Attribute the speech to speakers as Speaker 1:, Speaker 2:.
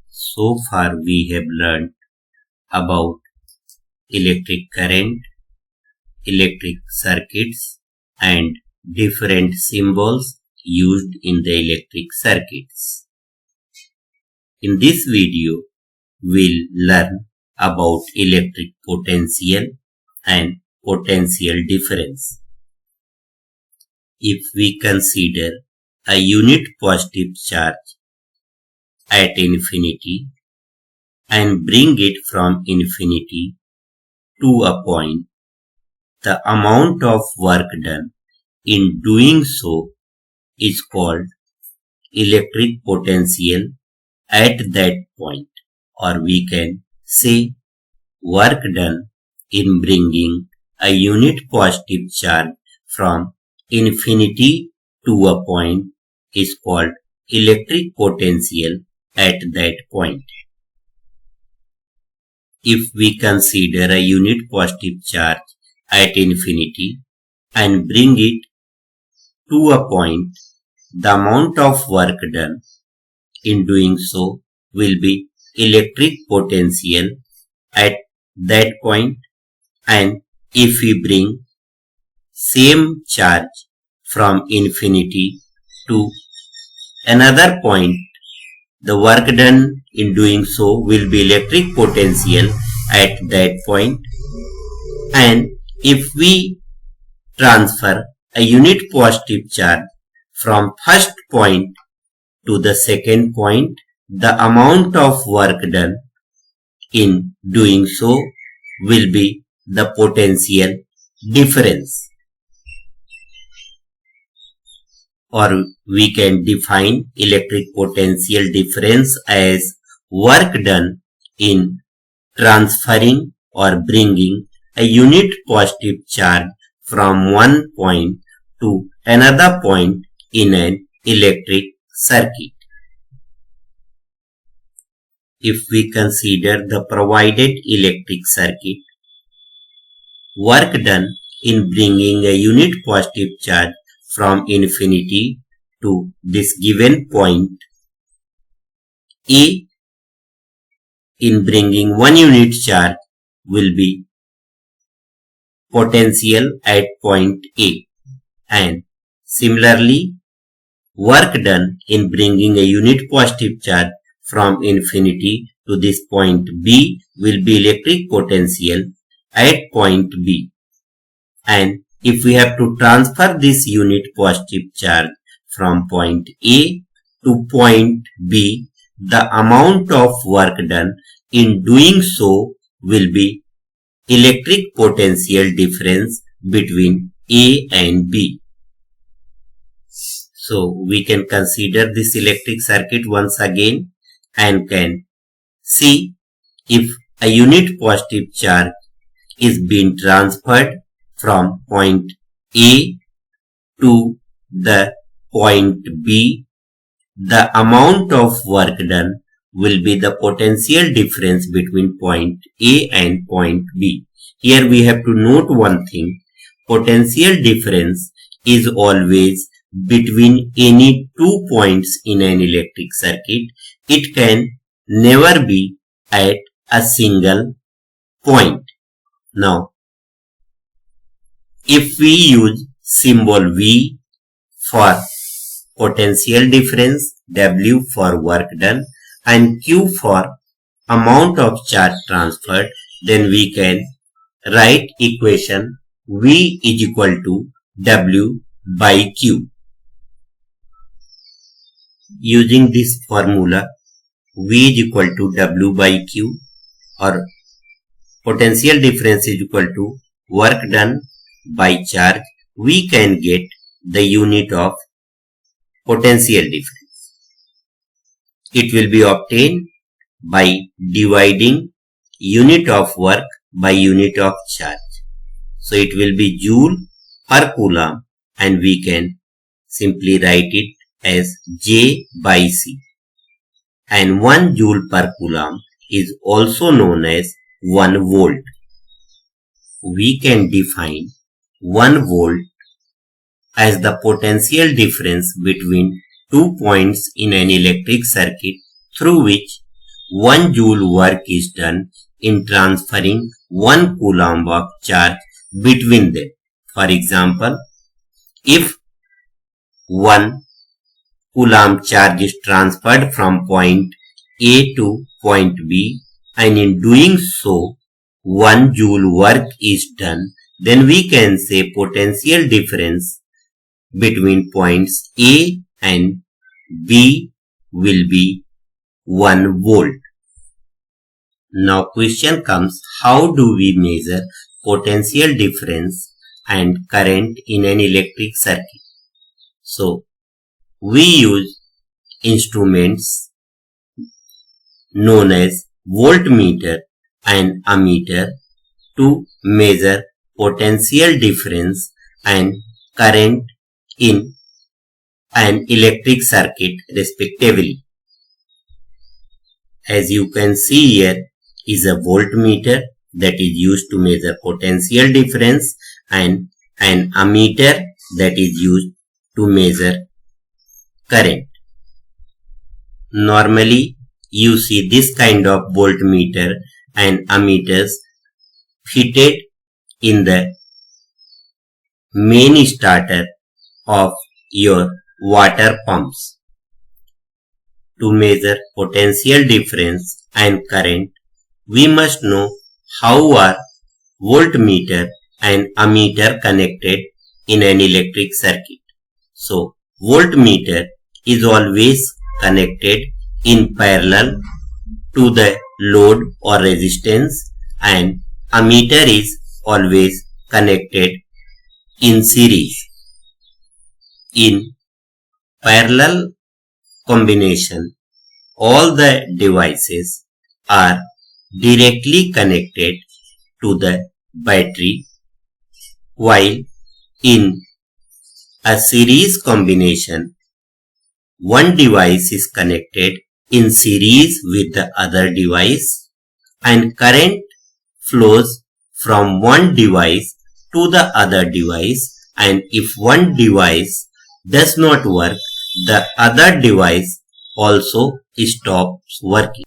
Speaker 1: So far we have learned about electric current, electric circuits and different symbols used in the electric circuits. In this video, we'll learn about electric potential and potential difference. If we consider a unit positive charge at infinity and bring it from infinity to a point, the amount of work done in doing so is called electric potential at that point, or we can say work done in bringing a unit positive charge from infinity to a point is called electric potential at that point. If we consider a unit positive charge at infinity and bring it to a point, the amount of work done in doing so will be electric potential at that point. And if we bring same charge from infinity to another point, the work done in doing so will be electric potential at that point. And if we transfer a unit positive charge from first point to the second point, the amount of work done in doing so will be the potential difference. Or we can define electric potential difference as work done in transferring or bringing a unit positive charge from one point to another point in an electric circuit. If we consider the provided electric circuit, work done in bringing a unit positive charge from infinity to this given point A in bringing one unit charge will be potential at point A, and similarly work done in bringing a unit positive charge from infinity to this point B will be electric potential at point B. And if we have to transfer this unit positive charge from point A to point B, the amount of work done in doing so will be electric potential difference between A and B. So we can consider this electric circuit once again and can see if a unit positive charge is being transferred from point A to the point B, the amount of work done will be the potential difference between point A and point B. Here we have to note one thing: potential difference is always between any two points in an electric circuit. It can never be at a single point. Now, if we use symbol V for potential difference, W for work done, and Q for amount of charge transferred, then we can write equation V is equal to W by Q. Using this formula, V is equal to W by Q, or potential difference is equal to work done by charge, we can get the unit of potential difference. It will be obtained by dividing unit of work by unit of charge. So it will be joule per coulomb, and we can simply write it as J by C. And 1 joule per coulomb is also known as 1 volt. We can define 1 volt as the potential difference between 2 points in an electric circuit through which 1 joule work is done in transferring 1 coulomb of charge between them. For example, if 1 coulomb charge is transferred from point A to point B, and in doing so 1 joule work is done, then we can say potential difference between points A and B will be 1 volt. Now question comes, how do we measure potential difference and current in an electric circuit? So we use instruments known as voltmeter and ammeter to measure potential difference and current in an electric circuit respectively. As you can see here is a voltmeter that is used to measure potential difference and an ammeter that is used to measure current. Normally you see this kind of voltmeter and ammeters fitted in the main starter of your water pumps. To measure potential difference and current, we must know how are voltmeter and ammeter connected in an electric circuit. So voltmeter is always connected in parallel to the load or resistance, and ammeter is always connected in series. In parallel combination, all the devices are directly connected to the battery, while in a series combination, one device is connected in series with the other device and current flows from one device to the other device, and if one device does not work, the other device also stops working.